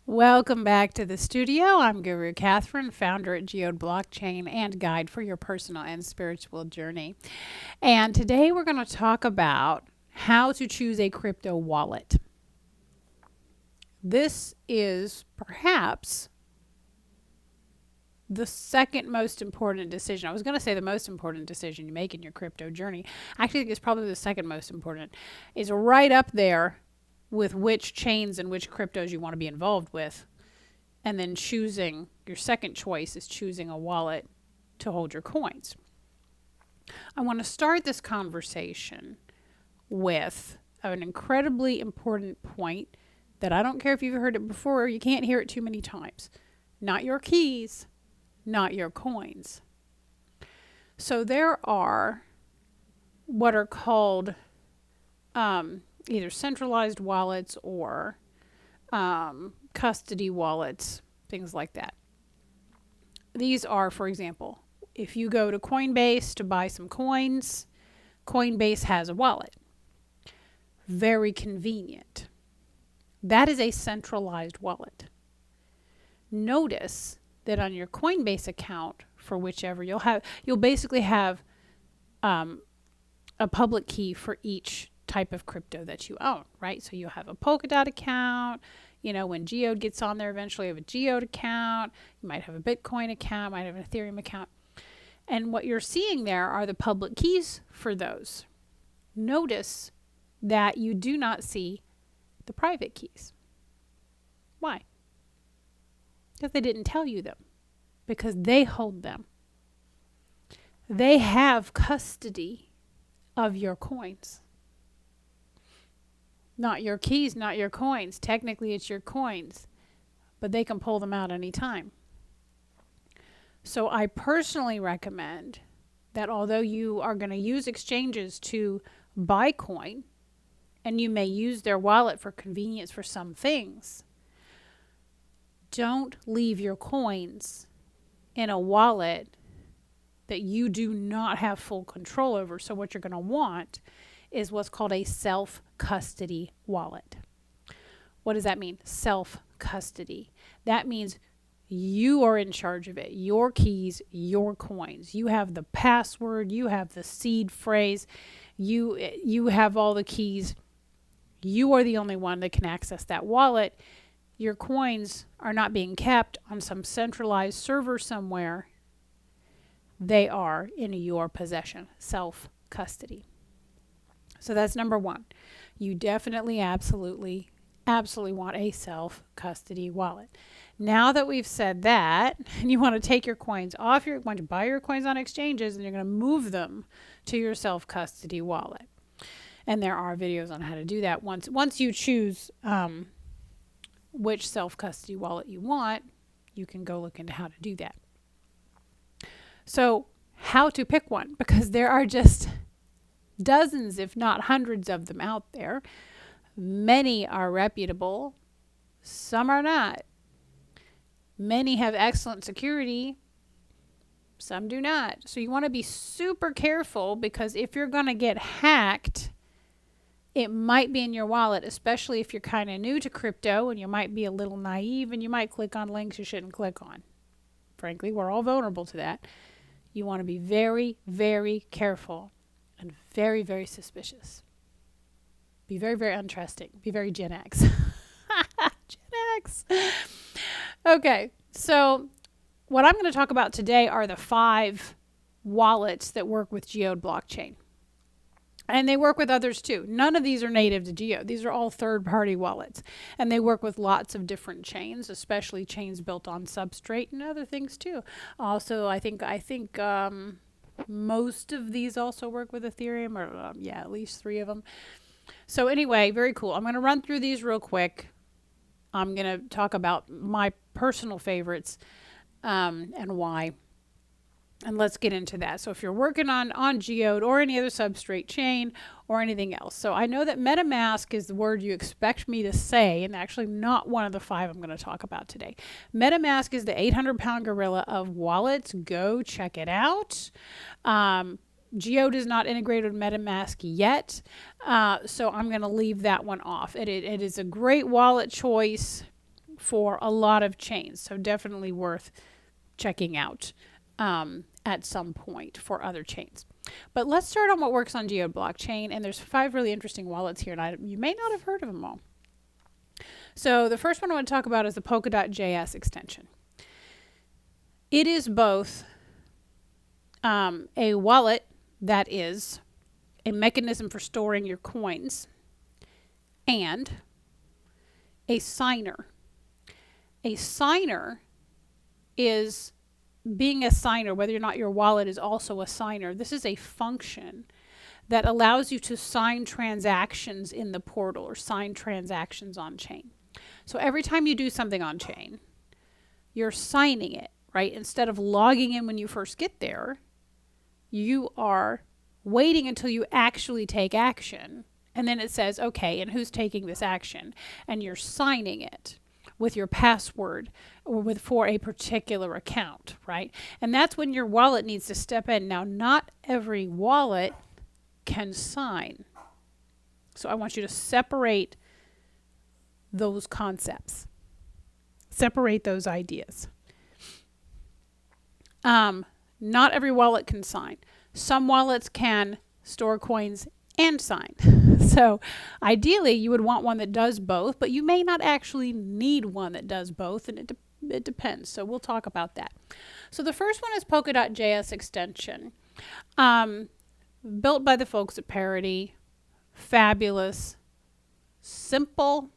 Welcome back to the studio. I'm Guru Kathryn, founder at Geode Blockchain and guide for your personal and spiritual journey. And today we're going to talk about how to choose a crypto wallet. This is perhaps the second most important decision. I was going to say the most important decision you make in your crypto journey. I actually think it's probably the second most important. It's right up there with which chains and which cryptos you want to be involved with. And then choosing, your second choice is choosing a wallet to hold your coins. I want to start this conversation with an incredibly important point that I don't care if you've heard it before, you can't hear it too many times. Not your keys, not your coins. So there are what are called either centralized wallets or custody wallets, things like that. These are, for example, if you go to Coinbase to buy some coins, Coinbase has a wallet. Very convenient. That is a centralized wallet. Notice that on your Coinbase account, for whichever you'll basically have a public key for each type of crypto that you own, right? So you'll have a Polkadot account. When Geode gets on there, eventually you have a Geode account. You might have a Bitcoin account, might have an Ethereum account. And what you're seeing there are the public keys for those. Notice that you do not see the private keys. Why? Because they didn't tell you them. Because they hold them. They have custody of your coins. Not your keys, not your coins. Technically, it's your coins, but they can pull them out anytime. So I personally recommend that although you are going to use exchanges to buy coin, and you may use their wallet for convenience for some things, don't leave your coins in a wallet that you do not have full control over. So what you're going to want is what's called a self-custody wallet. What does that mean? Self-custody. That means you are in charge of it. Your keys, your coins. You have the password. You have the seed phrase. You have all the keys. You are the only one that can access that wallet. Your coins are not being kept on some centralized server somewhere. They are in your possession. Self-custody. So that's number one. You definitely, absolutely want a self-custody wallet. Now that we've said that, and you want to take your coins off, you want to buy your coins on exchanges, and you're going to move them to your self-custody wallet. And there are videos on how to do that. Once you choose which self-custody wallet you want, you can go look into how to do that. So how to pick one, because there are just dozens, if not hundreds of them out there. Many are reputable. Some are not. Many have excellent security. Some do not. So you want to be super careful, because if you're going to get hacked, it might be in your wallet, especially if you're kind of new to crypto and you might be a little naive and you might click on links you shouldn't click on. Frankly, we're all vulnerable to that. You want to be very, very careful. And very, very suspicious. Be very, very untrusting. Be very Gen X. Gen X. Okay, so what I'm going to talk about today are the 5 wallets that work with Geode blockchain. And they work with others too. None of these are native to Geode. These are all third-party wallets. And they work with lots of different chains, especially chains built on Substrate and other things too. Also, I think most of these also work with Ethereum, or at least 3 of them. So anyway, very cool. I'm going to run through these real quick. I'm going to talk about my personal favorites and why. And let's get into that. So if you're working on Geode or any other Substrate chain or anything else. So I know that MetaMask is the word you expect me to say, and actually not one of the 5 I'm going to talk about today. MetaMask is the 800-pound gorilla of wallets. Go check it out. Geode is not integrated with MetaMask yet, so I'm going to leave that one off. It is a great wallet choice for a lot of chains. So definitely worth checking out at some point for other chains. But let's start on what works on Geode blockchain. And there's 5 really interesting wallets here, and you may not have heard of them all. So the first one I want to talk about is the Polkadot.js extension. It is both a wallet that is a mechanism for storing your coins and a signer. A signer is being a signer, whether or not your wallet is also a signer. This is a function that allows you to sign transactions in the portal or sign transactions on chain. So every time you do something on chain, you're signing it, right? Instead of logging in when you first get there, you are waiting until you actually take action. And then it says, okay, and who's taking this action? And you're signing it with your password or for a particular account, right? And that's when your wallet needs to step in. Now, not every wallet can sign. So I want you to separate those concepts. Separate those ideas. Not every wallet can sign. Some wallets can store coins and sign. So ideally, you would want one that does both, but you may not actually need one that does both, and it depends. So we'll talk about that. So the first one is Polkadot.js extension. Built by the folks at Parity. Fabulous. Simple.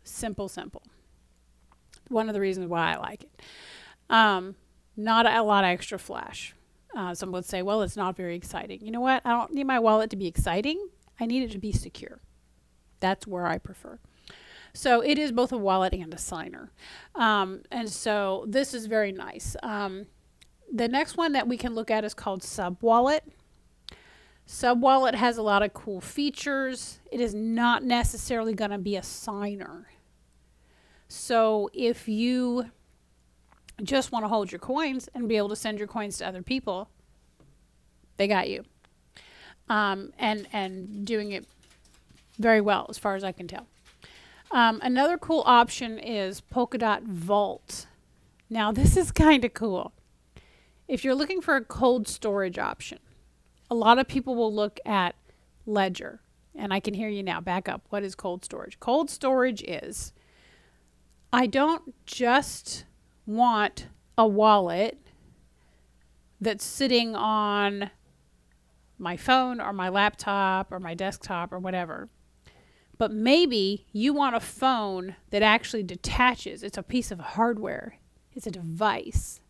Simple. One of the reasons why I like it. Not a lot of extra flash. Some would say, well, it's not very exciting. You know what? I don't need my wallet to be exciting. I need it to be secure. That's where I prefer. So it is both a wallet and a signer. And so this is very nice. The next one that we can look at is called Subwallet. Subwallet has a lot of cool features. It is not necessarily going to be a signer. So if you just want to hold your coins and be able to send your coins to other people, they got you. And doing it very well as far as I can tell. Another cool option is Polkadot Vault. Now this is kind of cool. If you're looking for a cold storage option, a lot of people will look at Ledger. And I can hear you now. Back up. What is cold storage? Cold storage is, I don't just want a wallet that's sitting on my phone or my laptop or my desktop or whatever. But maybe you want a phone that actually detaches. It's a piece of hardware. It's a device.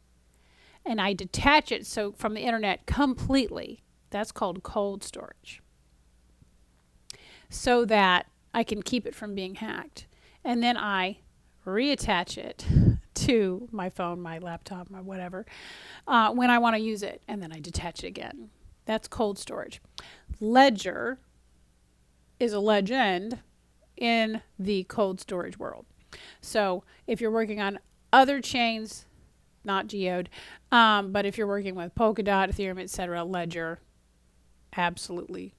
And I detach it so from the internet completely. That's called cold storage. So that I can keep it from being hacked. And then I reattach it to my phone, my laptop, my whatever, when I want to use it. And then I detach it again. That's cold storage. Ledger is a legend in the cold storage world. So if you're working on other chains, not Geode, but if you're working with Polkadot, Ethereum, etc., Ledger, absolutely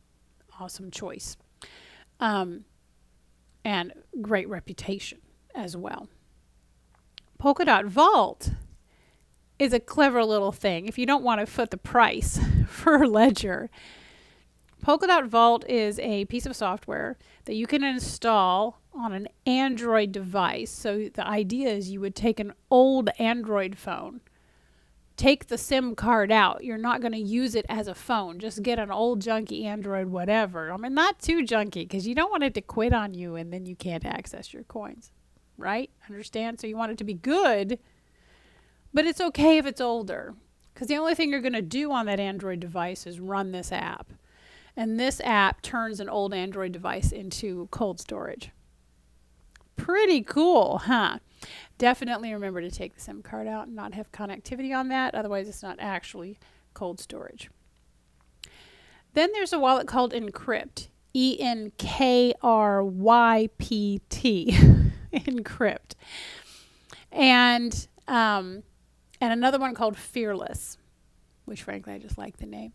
awesome choice. And great reputation as well. Polkadot Vault is a clever little thing. If you don't want to foot the price for Ledger, Polkadot Vault is a piece of software that you can install on an Android device. So the idea is you would take an old Android phone, take the SIM card out. You're not going to use it as a phone. Just get an old junky Android whatever. I mean, not too junky because you don't want it to quit on you and then you can't access your coins. Right? Understand? So you want it to be good, but it's okay if it's older because the only thing you're going to do on that Android device is run this app. And this app turns an old Android device into cold storage. Pretty cool, huh? Definitely remember to take the SIM card out and not have connectivity on that. Otherwise, it's not actually cold storage. Then there's a wallet called Encrypt. Enkrypt. Encrypt. And another one called Fearless, which frankly I just like the name.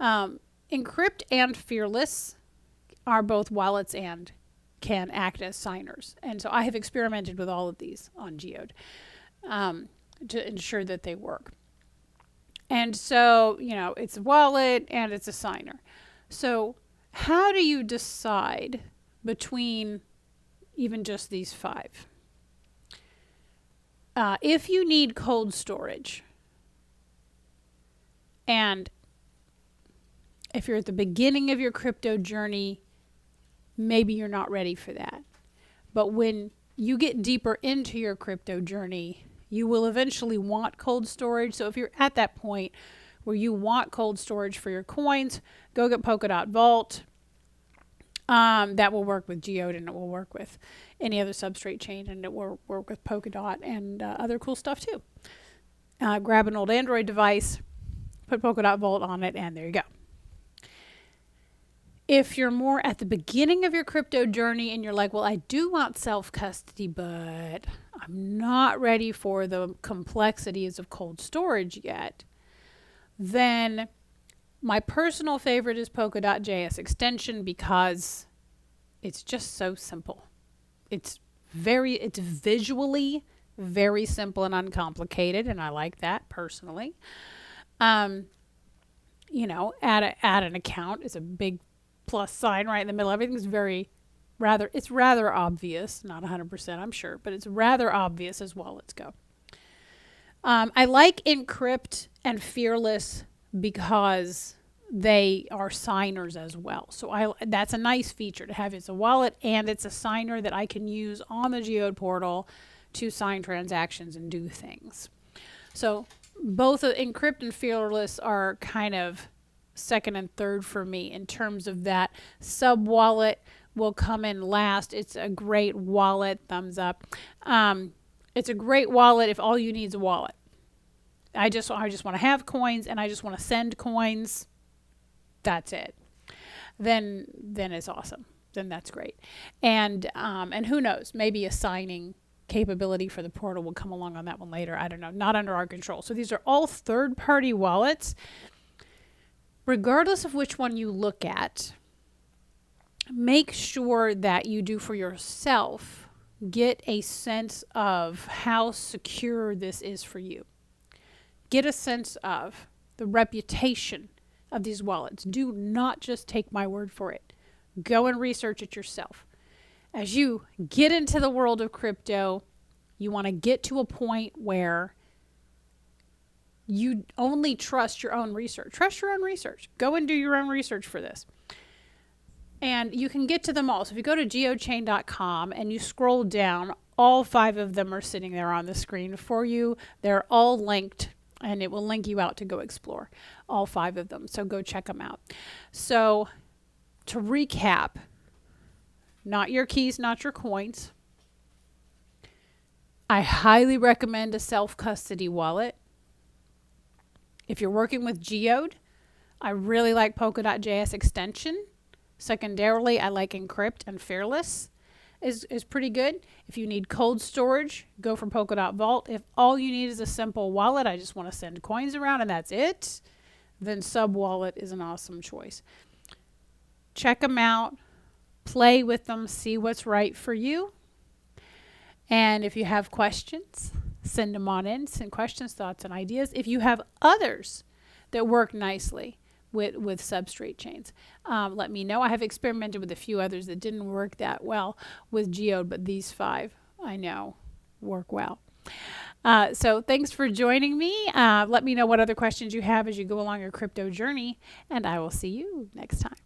Encrypt and Fearless are both wallets and can act as signers. And so I have experimented with all of these on Geode to ensure that they work. And so, it's a wallet and it's a signer. So how do you decide between even just these 5? If you need cold storage, and if you're at the beginning of your crypto journey, maybe you're not ready for that. But when you get deeper into your crypto journey, you will eventually want cold storage. So if you're at that point where you want cold storage for your coins, go get Polkadot Vault. That will work with Geode, and it will work with any other substrate chain, and it will work with Polkadot and other cool stuff too. Grab an old Android device, put Polkadot Vault on it, and there you go. If you're more at the beginning of your crypto journey and you're like, well, I do want self-custody, but I'm not ready for the complexities of cold storage yet, then my personal favorite is Polkadot.js extension because it's just so simple. It's visually very simple and uncomplicated, and I like that personally. Add an account is a big plus sign right in the middle. Everything's it's rather obvious, not 100%, I'm sure, but it's rather obvious as wallets go. I like Encrypt and Fearless because they are signers as well. So that's a nice feature to have. It's a wallet and it's a signer that I can use on the Geode portal to sign transactions and do things. So both Encrypt and Fearless are kind of second and third for me in terms of that. Sub wallet will come in last. It's a great wallet, thumbs up. It's a great wallet if all you need is a wallet. I just want to have coins and I just want to send coins. That's it. Then it's awesome. Then that's great. And who knows, maybe a signing capability for the portal will come along on that one later. I don't know, not under our control. So these are all third-party wallets. Regardless of which one you look at, make sure that you do for yourself, get a sense of how secure this is for you. Get a sense of the reputation of these wallets. Do not just take my word for it. Go and research it yourself. As you get into the world of crypto, you want to get to a point where you only trust your own research. Trust your own research. Go and do your own research for this. And you can get to them all. So if you go to geochain.com and you scroll down, all 5 of them are sitting there on the screen for you. They're all linked, and it will link you out to go explore all 5 of them. So go check them out. So to recap, not your keys, not your coins. I highly recommend a self-custody wallet. If you're working with Geode, I really like Polkadot.js extension. Secondarily, I like Encrypt and Fearless is pretty good. If you need cold storage, go for Polkadot Vault. If all you need is a simple wallet, I just want to send coins around and that's it, then Sub Wallet is an awesome choice. Check them out, play with them, see what's right for you. And if you have questions, send them on in. Send questions, thoughts, and ideas. If you have others that work nicely with substrate chains, let me know. I have experimented with a few others that didn't work that well with Geode, but these 5 I know work well. So thanks for joining me. Let me know what other questions you have as you go along your crypto journey, and I will see you next time.